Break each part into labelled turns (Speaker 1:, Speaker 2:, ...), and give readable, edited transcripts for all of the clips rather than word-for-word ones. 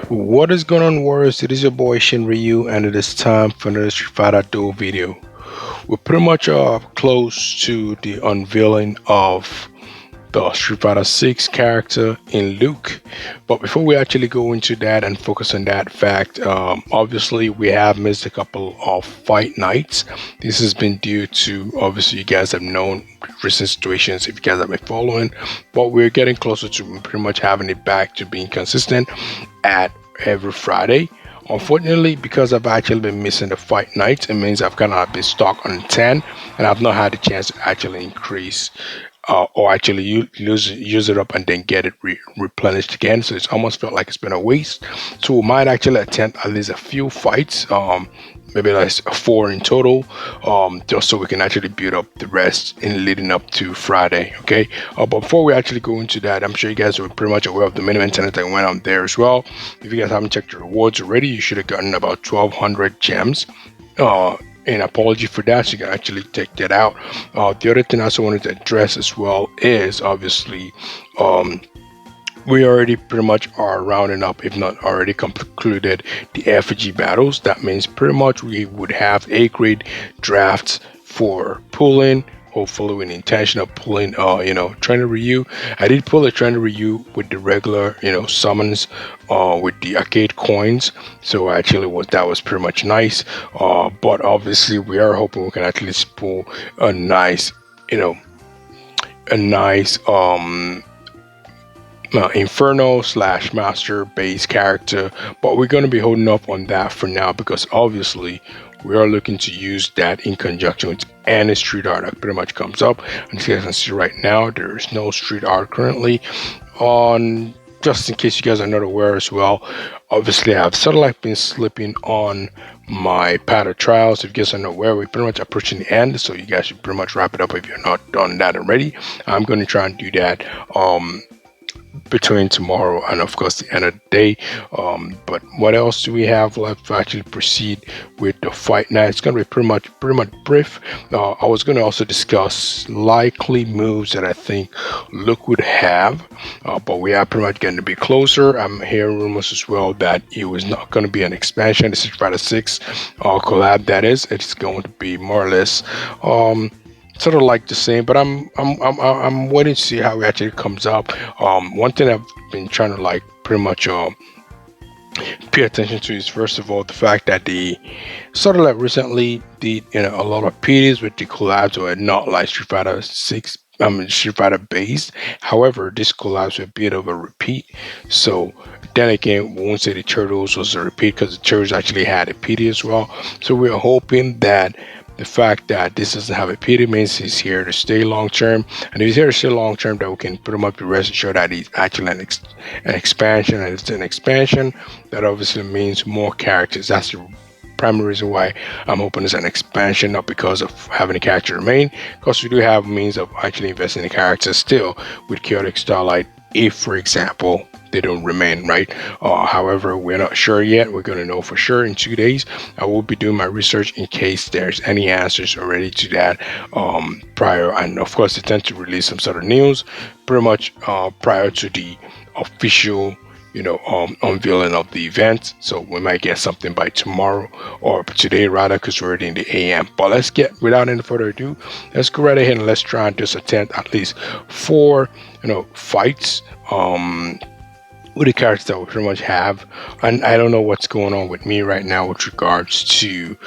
Speaker 1: What is going on, Warriors? It is your boy Shin Ryu, and it is time for another Street Fighter Duel video. We're pretty much close to the unveiling of the Street Fighter 6 character in Luke. But before we actually go into that and focus on that fact, obviously we have missed a couple of fight nights. This has been due to, obviously, you guys have known recent situations if you guys have been following, but we're getting closer to pretty much having it back to being consistent at every Friday. Unfortunately, because I've actually been missing the fight nights, it means I've kind of been stuck on 10 and I've not had the chance to actually increase or actually use it up and then get it replenished again. So it's almost felt like it's been a waste. So we might actually attempt at least a few fights, maybe like four in total, just so we can actually build up the rest in leading up to Friday. Okay. But before we actually go into that, I'm sure you guys are pretty much aware of the minimum tenant that went on there as well. If you guys haven't checked your rewards already, you should have gotten about 1,200 gems. And apology for that, so you can actually take that out. The other thing I also wanted to address as well is obviously um, we already pretty much are rounding up, if not already concluded, the effigy battles. That means pretty much we would have A grade drafts for pulling. Hopefully, with the intention of pulling, Trainer Ryu. I did pull a Trainer Ryu with the regular, summons, with the arcade coins. So actually, that was pretty much nice. But obviously, we are hoping we can at least pull a nice, you know, a nice Inferno slash Master base character, but we're going to be holding up on that for now because obviously we are looking to use that in conjunction with any street art that pretty much comes up. And as you guys can see right now, there is no street art currently on. Just in case you guys are not aware as well, obviously I've sort of like been slipping on my pad of trials. If you guys are not aware, we're pretty much approaching the end, so you guys should pretty much wrap it up if you're not done that already. I'm going to try and do that between tomorrow and of course the end of the day. But what else do we have left to actually proceed with the fight night? It's going to be pretty much brief. I was going to also discuss likely moves that I think Luke would have, but we are pretty much getting to be closer. I'm hearing rumors as well that it was not going to be an expansion. This is Fighter 6 collab, that is. It's going to be more or less sort of like the same, but I'm waiting to see how it actually comes up. One thing I've been trying to like pretty much pay attention to is first of all the fact that the sort of like recently did a lot of PDs with the collabs were not like Street Fighter 6. Street Fighter based. However, this collabs were a bit of a repeat. So then again, we won't say the Turtles was a repeat because the Turtles actually had a PD as well. So we're hoping that the fact that this doesn't have a PD means he's here to stay long term. And if he's here to stay long term, that we can pretty much be rest assured that he's actually an expansion. And it's an expansion that obviously means more characters. That's the primary reason why I'm hoping it's an expansion, not because of having a character remain, because we do have means of actually investing in the characters still with Chaotic Starlight, if for example they don't remain, right? However, we're not sure yet. We're going to know for sure in 2 days. I will be doing my research in case there's any answers already to that prior. And of course, they tend to release some sort of news pretty much prior to the official unveiling of the event. So we might get something by tomorrow or today rather, because we're already in the AM. But let's get, without any further ado, let's go right ahead and let's try and just attend at least four, fights. With the characters that we pretty much have. And I don't know what's going on with me right now with regards to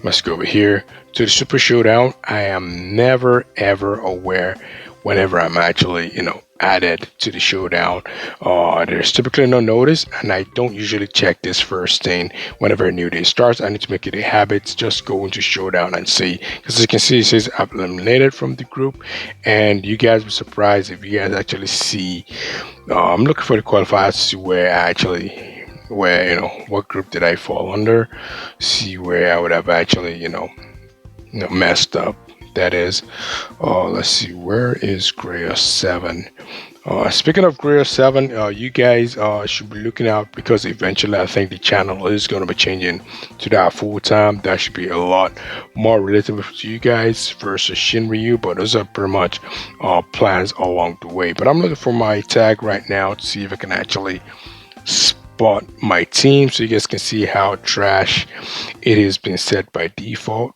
Speaker 1: let's go over here to the Super Showdown. I am never ever aware whenever I'm actually, added to the showdown. There's typically no notice, and I don't usually check this first thing whenever a new day starts. I need to make it a habit to just go into showdown and see, because as you can see, it says I'm eliminated from the group, and you guys were surprised if you guys actually see. I'm looking for the qualifiers to see what group did I fall under, see where I would have actually messed up. That is, let's see, where is Gray 7? Speaking of Grill 7, you guys should be looking out because eventually I think the channel is going to be changing to that full time. That should be a lot more relatable to you guys versus Shinryu, but those are pretty much plans along the way. But I'm looking for my tag right now to see if I can actually spot my team so you guys can see how trash it has been set by default.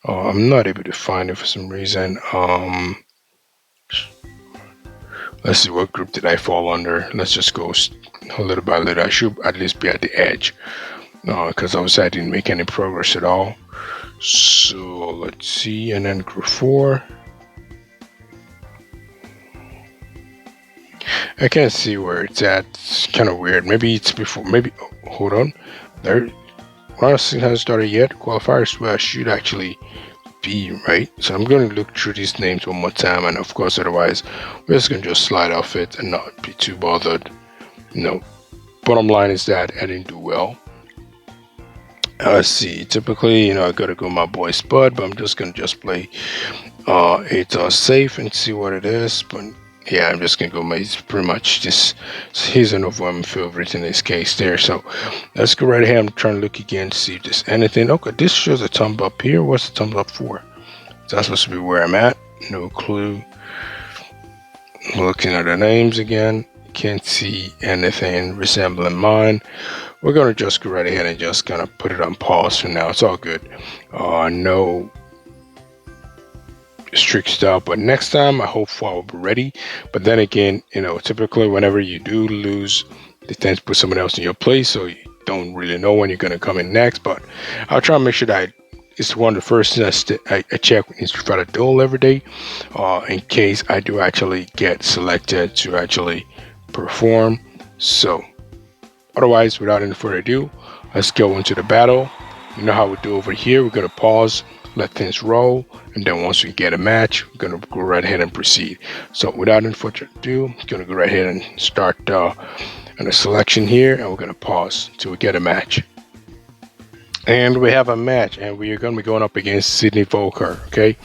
Speaker 1: I'm not able to find it for some reason. Let's see, what group did I fall under? Let's just go little by little. I should at least be at the edge because obviously I didn't make any progress at all. So let's see, and then group 4. I can't see where it's at. It's kind of weird. Maybe it's before. Maybe hold on. There, honestly, hasn't started yet. Qualifiers where I should actually be, right? So I'm going to look through these names one more time, and of course, otherwise, we're just going to just slide off it and not be too bothered. No. Bottom line is that I didn't do well. Let's see. Typically, I got to go my boy Spud, but I'm just going to just play it safe and see what it is. But yeah, I'm just gonna go. He's pretty much just he's an overwhelming favorite in this case there. So let's go right ahead. I'm trying to look again to see if there's anything. Okay, this shows a thumb up here. What's the thumb up for? That's supposed to be where I'm at. No clue. Looking at the names again, can't see anything resembling mine. We're gonna just go right ahead and just kind of put it on pause for now. It's all good. No strict stuff, but next time I hope I will be ready. But then again, typically whenever you do lose, they tend to put someone else in your place, so you don't really know when you're going to come in next. But I'll try and make sure that it's one of the first things I check in Street Fighter Duel every day, in case I do actually get selected to actually perform. So otherwise, without any further ado, let's go into the battle. You know how we do over here. We're going to pause, let things roll, and then once we get a match, we're going to go right ahead and proceed. So without any further ado, I'm going to go right ahead and start on a selection here, and we're going to pause till we get a match. And we have a match, and we are going to be going up against Sydney Volker, okay?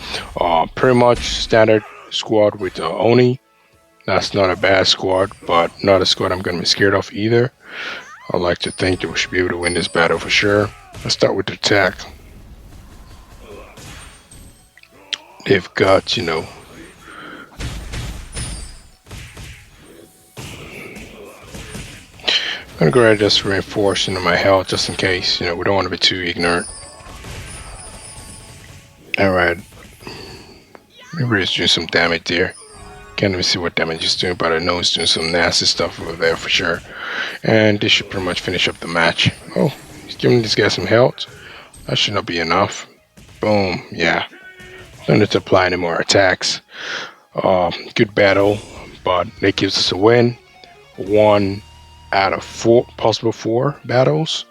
Speaker 1: Pretty much standard squad with Oni. That's not a bad squad, but not a squad I'm going to be scared of either. I'd like to think that we should be able to win this battle for sure. Let's start with the attack. They've got, I'm gonna go ahead and just reinforce my health just in case, we don't want to be too ignorant. Alright. Maybe it's doing some damage there. Can't even see what damage it's doing, but I know it's doing some nasty stuff over there for sure. And this should pretty much finish up the match. Oh, he's giving this guy some health. That should not be enough. Boom, yeah. Don't need to apply any more attacks. Good battle, but it gives us a win. 1 out of 4 possible 4 battles,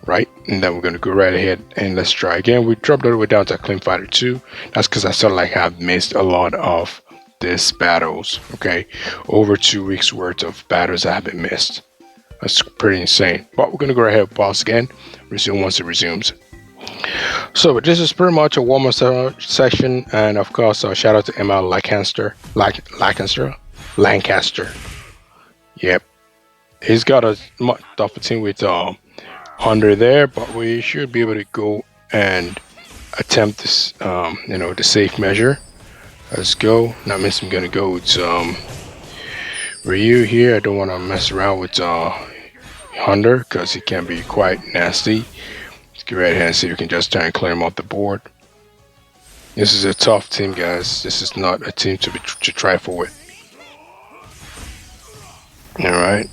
Speaker 1: right? And then we're gonna go right ahead and let's try again. We dropped all the way down to Clean Fighter 2. That's because I sort of like have missed a lot of these battles. Okay, over 2 weeks worth of battles I haven't missed. That's pretty insane. But we're gonna go ahead and pause again. Resume once it resumes. So this is pretty much a warm-up session, and of course, shout out to Emma Lancaster. Yep, he's got a much tougher team with Hunter there, but we should be able to go and attempt this, the safe measure. Let's go. That means I'm gonna go with Ryu here. I don't want to mess around with Hunter because he can be quite nasty. Get right ahead and see if we can just try and clear him off the board. This is a tough team, guys. This is not a team to trifle with. Alright,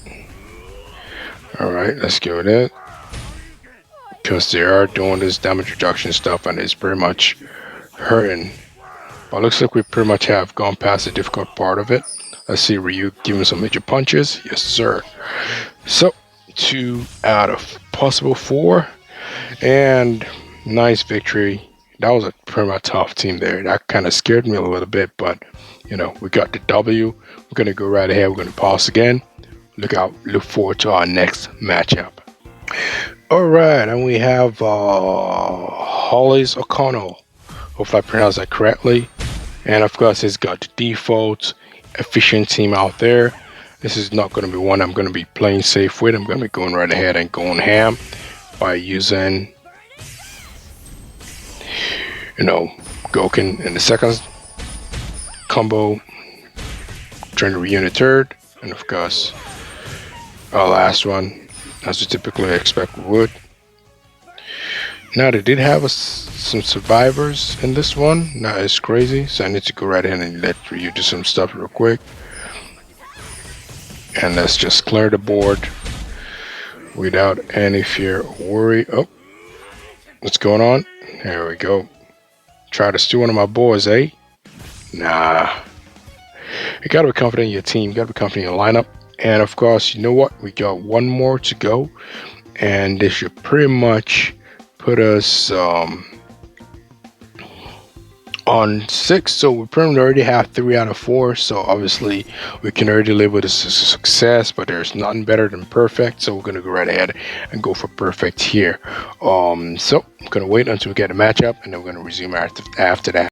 Speaker 1: let's go with it. Because they are doing this damage reduction stuff and it's pretty much hurting. But it looks like we pretty much have gone past the difficult part of it. Let's see Ryu giving some major punches. Yes, sir. So, 2 out of possible 4. And nice victory. That was a pretty much tough team there. That kind of scared me a little bit, but we got the W. We're gonna go right ahead. We're gonna pause again. Look forward to our next matchup. All right, and we have Hollis O'Connell. Hopefully I pronounced that correctly. And of course, he's got the default efficient team out there. This is not going to be one I'm going to be playing safe with. I'm going to be going right ahead and going ham by using, Goken in the second combo, trying to reunit third, and of course our last one, as we typically expect we would. Now they did have some survivors in this one, not as crazy, so I need to go right ahead and let Ryu do some stuff real quick. And let's just clear the board without any fear or worry. Oh, what's going on? There we go. Try to steal one of my boys, eh? Nah. You gotta be confident in your team. You gotta be confident in your lineup. And of course, you know what? We got one more to go. And this should pretty much put us on 6. So we pretty much already have 3 out of 4. So obviously we can already live with this as a success, but there's nothing better than perfect. So we're gonna go right ahead and go for perfect here. So I'm gonna wait until we get a matchup, and then we're gonna resume after that.